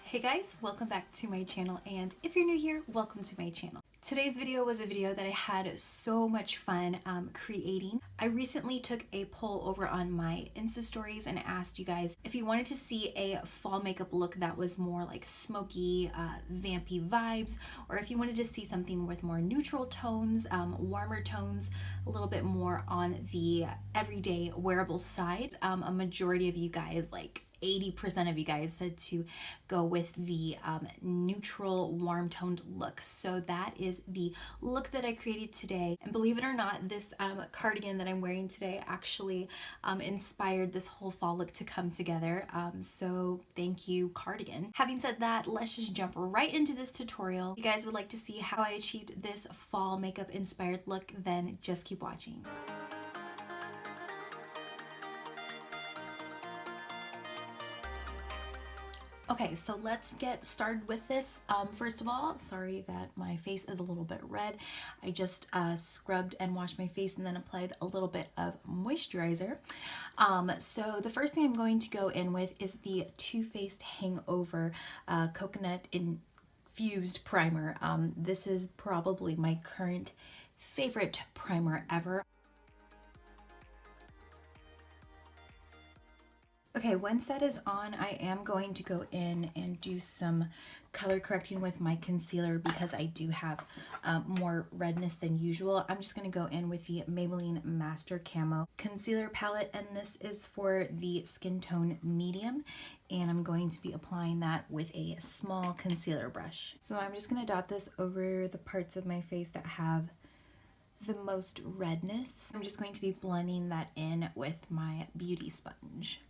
Hey guys, welcome back to my channel, and if you're new here, welcome to my channel. Today's video was a video that I had so much fun creating. I recently took a poll over on my Insta stories and asked you guys if you wanted to see a fall makeup look that was more like smoky, vampy vibes, or if you wanted to see something with more neutral tones, warmer tones, a little bit more on the everyday wearable side. A majority of you guys, like 80% of you guys, said to go with the neutral warm toned look. So that is the look that I created today. And believe it or not, this cardigan that I'm wearing today actually inspired this whole fall look to come together. So thank you, cardigan. Having said that, let's just jump right into this tutorial. If you guys would like to see how I achieved this fall makeup inspired look, then just keep watching. Okay, so let's get started with this. First of all, sorry that my face is a little bit red. I just scrubbed and washed my face and then applied a little bit of moisturizer. So the first thing I'm going to go in with is the Too Faced Hangover Coconut Infused Primer. This is probably my current favorite primer ever. Okay, once that is on, I am going to go in and do some color correcting with my concealer because I do have more redness than usual. I'm just going to go in with the Maybelline Master Camo Concealer Palette, and this is for the skin tone medium, and I'm going to be applying that with a small concealer brush. So I'm just going to dot this over the parts of my face that have the most redness. I'm just going to be blending that in with my beauty sponge.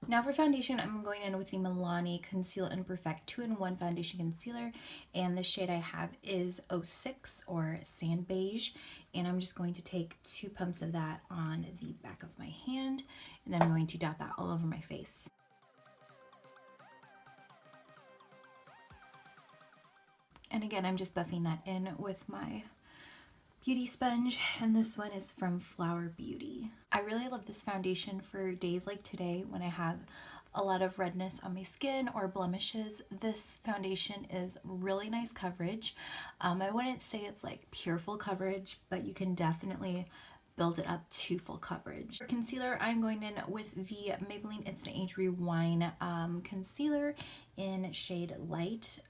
Now for foundation, I'm going in with the Milani Conceal and Perfect 2-in-1 Foundation Concealer, and the shade I have is 06 or Sand Beige, and I'm just going to take 2 pumps of that on the back of my hand, and then I'm going to dot that all over my face. And again, I'm just buffing that in with my beauty sponge, and this one is from Flower Beauty. I really love this foundation for days like today when I have a lot of redness on my skin or blemishes. This foundation is really nice coverage. I wouldn't say it's like pure full coverage, but you can definitely build it up to full coverage. For concealer, I'm going in with the Maybelline Instant Age Rewind concealer in shade Light.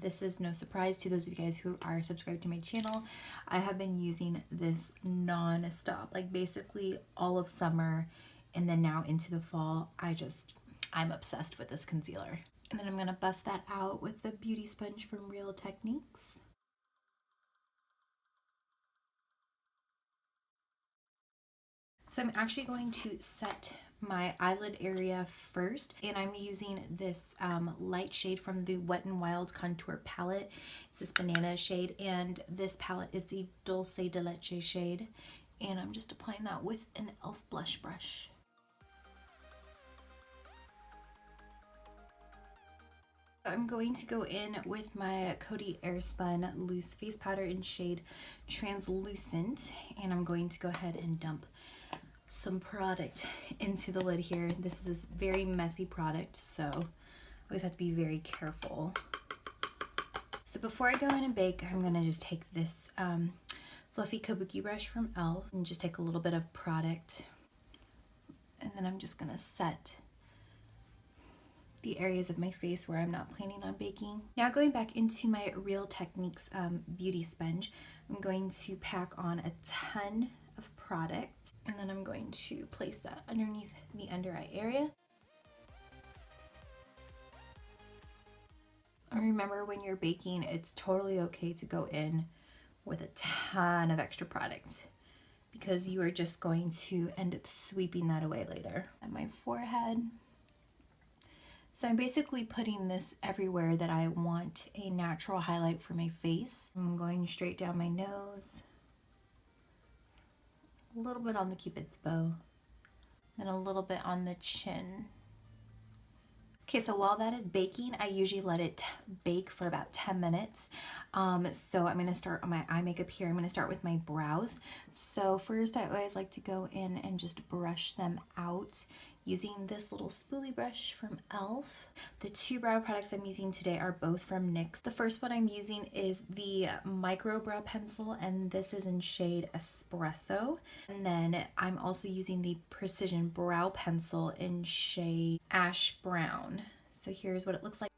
This is no surprise to those of you guys who are subscribed to my channel. I have been using this non-stop, like basically all of summer, and then now into the fall. I'm obsessed with this concealer. And then I'm gonna buff that out with the beauty sponge from Real Techniques. So I'm actually going to set my eyelid area first, and I'm using this light shade from the Wet n Wild contour palette. It's this banana shade, and this palette is the Dolce de Leche shade, and I'm just applying that with an e.l.f. blush brush. I'm going to go in with my Coty Airspun loose face powder in shade Translucent, and I'm going to go ahead and dump some product into the lid here. This is this very messy product, so always have to be very careful. So before I go in and bake, I'm gonna just take this fluffy kabuki brush from e.l.f. and just take a little bit of product, and then I'm just gonna set the areas of my face where I'm not planning on baking. Now going back into my Real Techniques beauty sponge, I'm going to pack on a ton of product, and then I'm going to place that underneath the under eye area. And remember, when you're baking, it's totally okay to go in with a ton of extra product because you are just going to end up sweeping that away later. At my forehead. So I'm basically putting this everywhere that I want a natural highlight for my face. I'm going straight down my nose, a little bit on the Cupid's bow, then a little bit on the chin, Okay, so while that is baking, I usually let it bake for about 10 minutes. So I'm going to start on my eye makeup here. I'm going to start with my brows. So first, I always like to go in and just brush them out using this little spoolie brush from e.l.f. The two brow products I'm using today are both from NYX. The first one I'm using is the micro brow pencil, and this is in shade Espresso. And then I'm also using the precision brow pencil in shade Ash Brown. So here's what it looks like.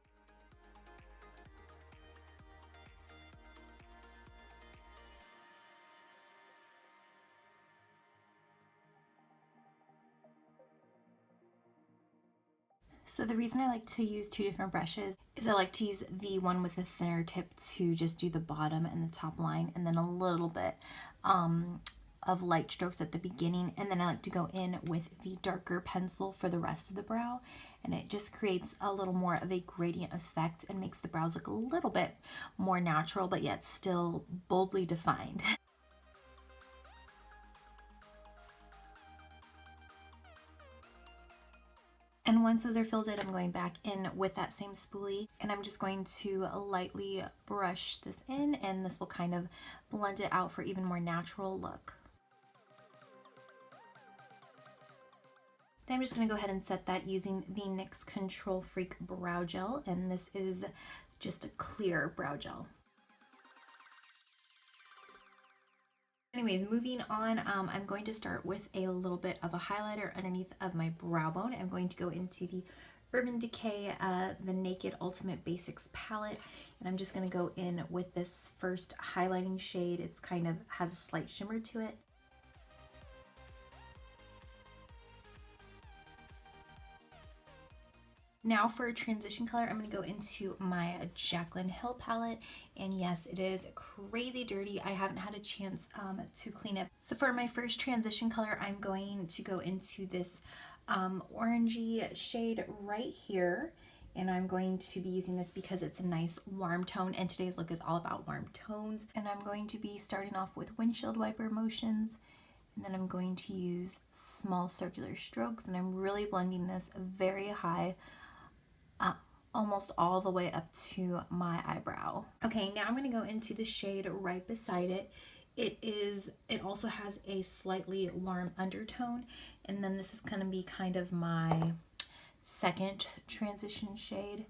So the reason I like to use two different brushes is I like to use the one with a thinner tip to just do the bottom and the top line, and then a little bit of light strokes at the beginning, and then I like to go in with the darker pencil for the rest of the brow, and it just creates a little more of a gradient effect and makes the brows look a little bit more natural, but yet still boldly defined. And once those are filled in, I'm going back in with that same spoolie, and I'm just going to lightly brush this in, and this will kind of blend it out for even more natural look. Then I'm just going to go ahead and set that using the NYX Control Freak Brow Gel, and this is just a clear brow gel. Anyways, moving on, I'm going to start with a little bit of a highlighter underneath of my brow bone. I'm going to go into the Urban Decay the Naked Ultimate Basics palette, and I'm just going to go in with this first highlighting shade. It's kind of has a slight shimmer to it. Now for a transition color, I'm going to go into my Jaclyn Hill palette, and yes, it is crazy dirty. I haven't had a chance to clean it. So for my first transition color, I'm going to go into this orangey shade right here, and I'm going to be using this because it's a nice warm tone, and today's look is all about warm tones. And I'm going to be starting off with windshield wiper motions, and then I'm going to use small circular strokes, and I'm really blending this very high, almost all the way up to my eyebrow. Okay, now I'm going to go into the shade right beside it. It also has a slightly warm undertone, and then this is going to be kind of my second transition shade,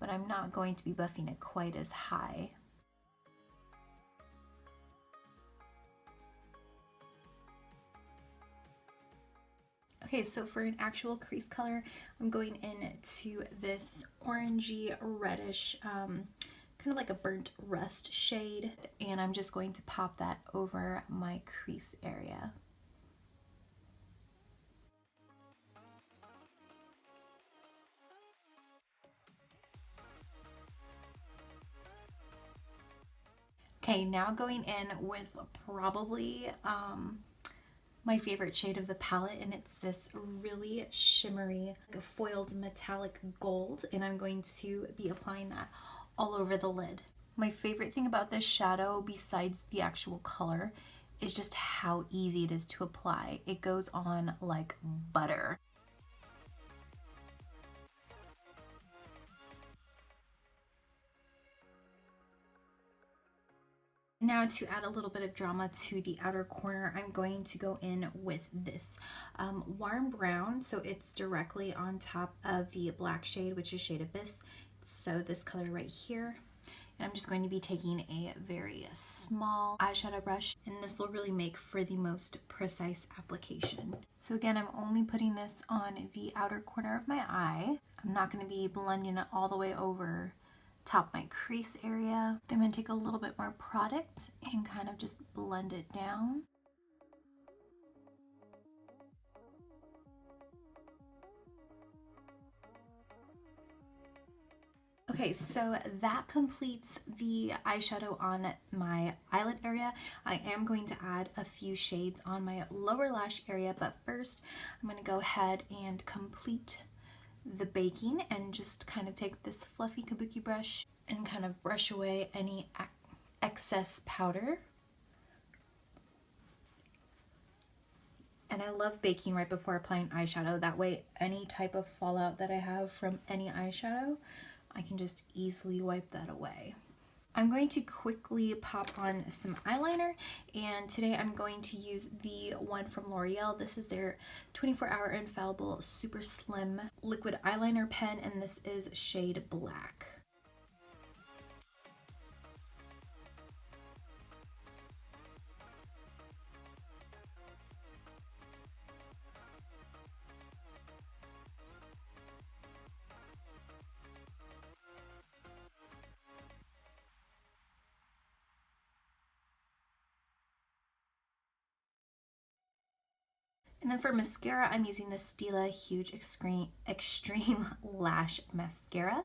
but I'm not going to be buffing it quite as high. Okay, so for an actual crease color, I'm going into this orangey reddish, kind of like a burnt rust shade, and I'm just going to pop that over my crease area. Okay, now going in with probably my favorite shade of the palette, and it's this really shimmery foiled metallic gold, and I'm going to be applying that all over the lid. My favorite thing about this shadow, besides the actual color, is just how easy it is to apply. It goes on like butter. Now to add a little bit of drama to the outer corner, I'm going to go in with this warm brown. So it's directly on top of the black shade, which is shade Abyss. So this color right here. And I'm just going to be taking a very small eyeshadow brush, and this will really make for the most precise application. So again, I'm only putting this on the outer corner of my eye. I'm not going to be blending it all the way over top my crease area. Then I'm going to take a little bit more product and kind of just blend it down. Okay, so that completes the eyeshadow on my eyelid area. I am going to add a few shades on my lower lash area, but first I'm going to go ahead and complete the baking and just kind of take this fluffy kabuki brush and kind of brush away any excess powder. And I love baking right before applying eyeshadow. That way, any type of fallout that I have from any eyeshadow, I can just easily wipe that away. I'm going to quickly pop on some eyeliner, and today I'm going to use the one from L'Oreal. This is their 24-hour infallible super slim liquid eyeliner pen, and this is shade Black. And then for mascara, I'm using the Stila Huge Extreme Lash Mascara.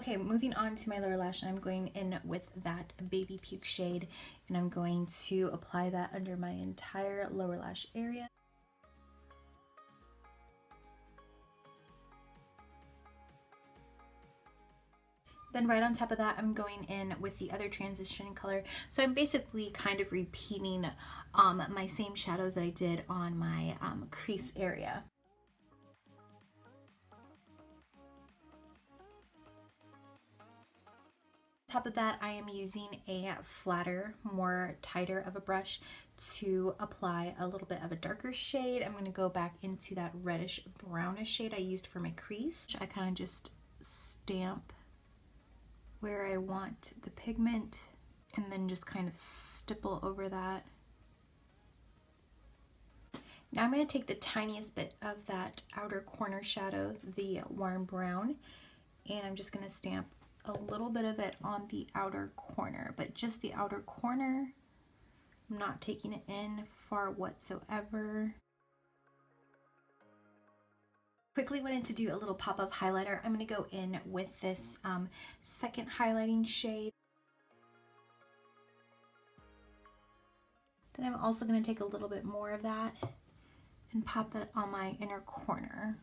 Okay, moving on to my lower lash, and I'm going in with that Baby Puke shade, and I'm going to apply that under my entire lower lash area. Then right on top of that, I'm going in with the other transition color. So I'm basically kind of repeating my same shadows that I did on my crease area. Top of that, I am using a flatter, more tighter of a brush to apply a little bit of a darker shade. I'm going to go back into that reddish brownish shade I used for my crease. I kind of just stamp where I want the pigment and then just kind of stipple over that. Now I'm going to take the tiniest bit of that outer corner shadow, the warm brown, and I'm just going to stamp a little bit of it on the outer corner, but just the outer corner. I'm not taking it in far whatsoever. Quickly went in to do a little pop of highlighter. I'm going to go in with this second highlighting shade. Then I'm also going to take a little bit more of that and pop that on my inner corner.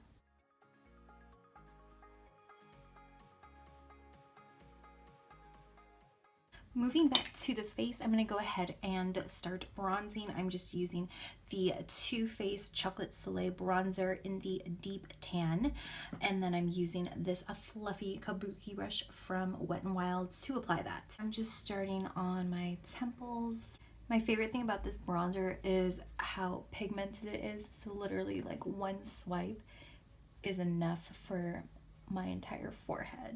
Moving back to the face, I'm going to go ahead and start bronzing. I'm just using the Too Faced Chocolate Soleil bronzer in the deep tan, and then I'm using this fluffy kabuki brush from Wet n Wild to apply that. I'm just starting on my temples. My favorite thing about this bronzer is how pigmented it is, so literally like one swipe is enough for my entire forehead.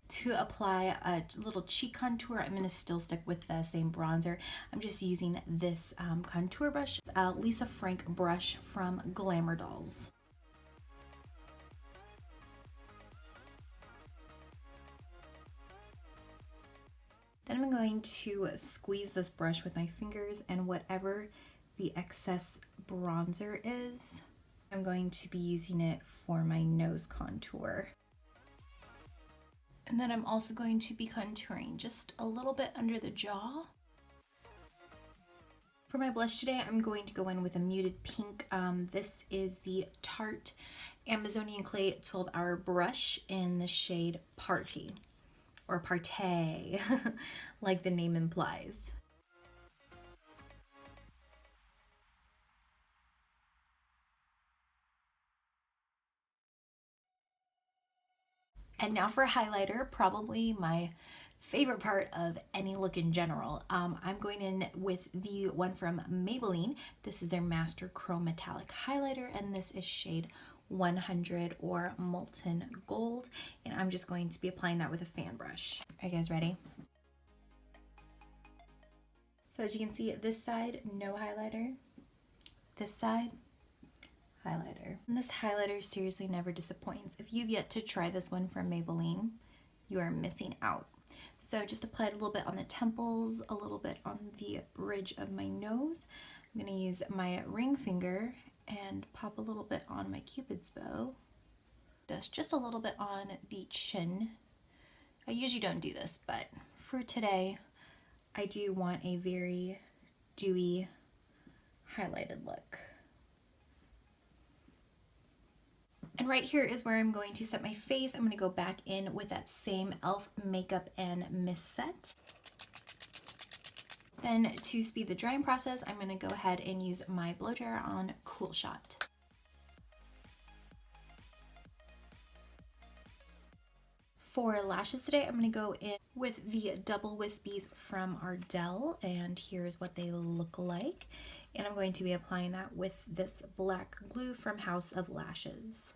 To apply a little cheek contour, I'm going to still stick with the same bronzer. I'm just using this contour brush, Lisa Frank brush from Glamour Dolls. Then I'm going to squeeze this brush with my fingers, and whatever the excess bronzer is, I'm going to be using it for my nose contour. And then I'm also going to be contouring just a little bit under the jaw. For my blush today, I'm going to go in with a muted pink. This is the Tarte Amazonian Clay 12-Hour Brush in the shade Party, or Partay, like the name implies. And now for a highlighter, probably my favorite part of any look in general. I'm going in with the one from Maybelline. This is their Master Chrome Metallic Highlighter, and this is shade 100 or Molten Gold. And I'm just going to be applying that with a fan brush. Are you guys ready? So as you can see, this side, no highlighter. This side, highlighter. And this highlighter seriously never disappoints. If you've yet to try this one from Maybelline, you are missing out. So just applied a little bit on the temples, a little bit on the bridge of my nose. I'm going to use my ring finger and pop a little bit on my Cupid's bow. Just a little bit on the chin. I usually don't do this, but for today, I do want a very dewy, highlighted look. And right here is where I'm going to set my face. I'm going to go back in with that same e.l.f. makeup and mist set. Then to speed the drying process, I'm going to go ahead and use my blow dryer on Cool Shot. For lashes today, I'm going to go in with the double wispies from Ardell, and here's what they look like. And I'm going to be applying that with this black glue from House of Lashes.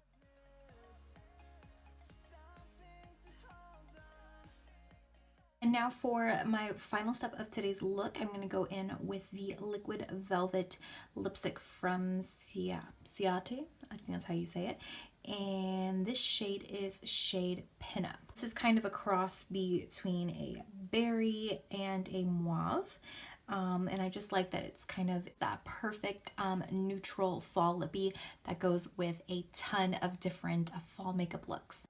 And now for my final step of today's look, I'm going to go in with the Liquid Velvet lipstick from Ciate. I think that's how you say it. And this shade is shade Pinup. This is kind of a cross between a berry and a mauve. And I just like that it's kind of that perfect neutral fall lippy that goes with a ton of different fall makeup looks.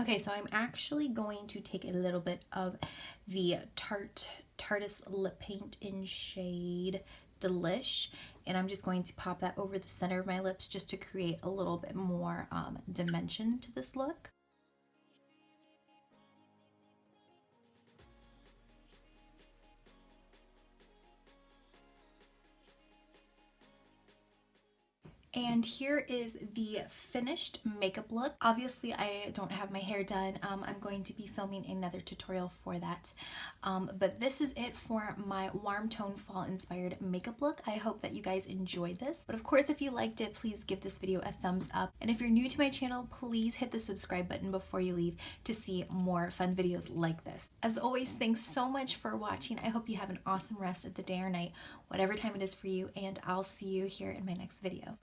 Okay, so I'm actually going to take a little bit of the Tarte's lip paint in shade Delish, and I'm just going to pop that over the center of my lips just to create a little bit more dimension to this look. And here is the finished makeup look. Obviously, I don't have my hair done. I'm going to be filming another tutorial for that. But this is it for my warm tone fall inspired makeup look. I hope that you guys enjoyed this. But of course, if you liked it, please give this video a thumbs up. And if you're new to my channel, please hit the subscribe button before you leave to see more fun videos like this. As always, thanks so much for watching. I hope you have an awesome rest of the day or night, whatever time it is for you, and I'll see you here in my next video.